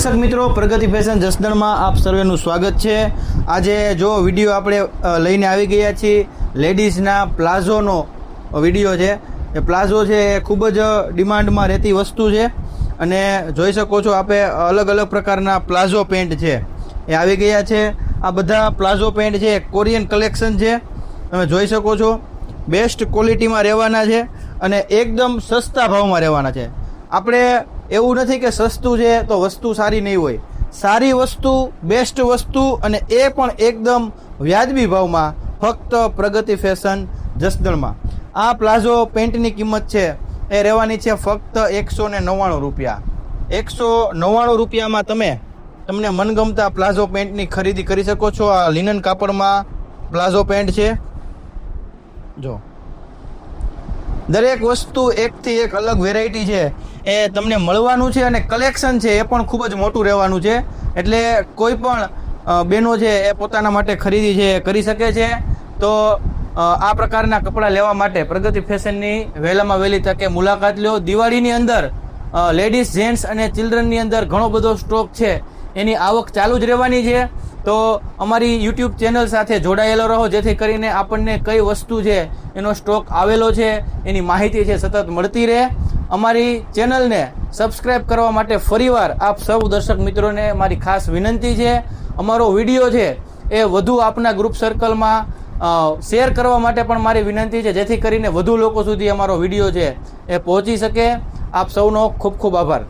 દર્શક મિત્રો, પ્રગતિ ફેશન જસદણમાં આપ સર્વેનું સ્વાગત છે। આજે જો વિડીયો આપણે લઈને આવી ગયા છીએ લેડીઝના પ્લાઝોનો વિડીયો છે। એ પ્લાઝો છે એ ખૂબ જ ડિમાન્ડમાં રહેતી વસ્તુ છે અને જોઈ શકો છો આપણે અલગ અલગ પ્રકારના પ્લાઝો પેન્ટ છે એ આવી ગયા છે। આ બધા પ્લાઝો પેન્ટ છે કોરિયન કલેક્શન છે, તમે જોઈ શકો છો। બેસ્ટ ક્વોલિટીમાં રહેવાના છે અને એકદમ સસ્તા ભાવમાં રહેવાના છે। આપણે એવું નથી કે સસ્તું છે તો વસ્તુ સારી નહીં હોય, સારી વસ્તુ, બેસ્ટ વસ્તુ અને એ પણ એકદમ વ્યાજબી ભાવમાં ફક્ત પ્રગતિ ફેશન જસદણમાં। આ પ્લાઝો પેન્ટની કિંમત છે એ રહેવાની છે ફક્ત 199 રૂપિયા। 199 રૂપિયામાં તમને મનગમતા પ્લાઝો પેન્ટની ખરીદી કરી શકો છો। આ લિનન કાપડમાં પ્લાઝો પેન્ટ છે। જો દરેક વસ્તુ એકથી એક અલગ વેરાયટી છે એ તમને મળવાનું છે અને કલેક્શન છે એ પણ ખૂબ જ મોટું રહેવાનું છે, એટલે કોઈ પણ બહેનો છે એ પોતાના માટે ખરીદી છે કરી શકે છે। તો આ પ્રકારના કપડાં લેવા માટે પ્રગતિ ફેશનની વહેલામાં વહેલી તકે મુલાકાત લો। દિવાળીની અંદર લેડીઝ, જેન્ટ્સ અને ચિલ્ડ્રનની અંદર ઘણો બધો સ્ટોક છે, એની આવક ચાલુ જ રહેવાની છે। તો અમારી યુટ્યુબ ચેનલ સાથે જોડાયેલો રહો, જેથી કરીને આપણને કઈ વસ્તુ છે એનો સ્ટોક આવેલો છે એની માહિતી છે સતત મળતી રહે। અમારી ચેનલને સબસ્ક્રાઈબ કરવા માટે ફરીવાર આપ સૌ દર્શક મિત્રોને મારી ખાસ વિનંતી છે। અમારો વિડીયો છે એ વધુ આપના ગ્રુપ સર્કલમાં શેર કરવા માટે પણ મારી વિનંતી છે, જેથી કરીને વધુ લોકો સુધી અમારો વિડીયો છે એ પહોંચી શકે। આપ સૌનો ખૂબ ખૂબ આભાર।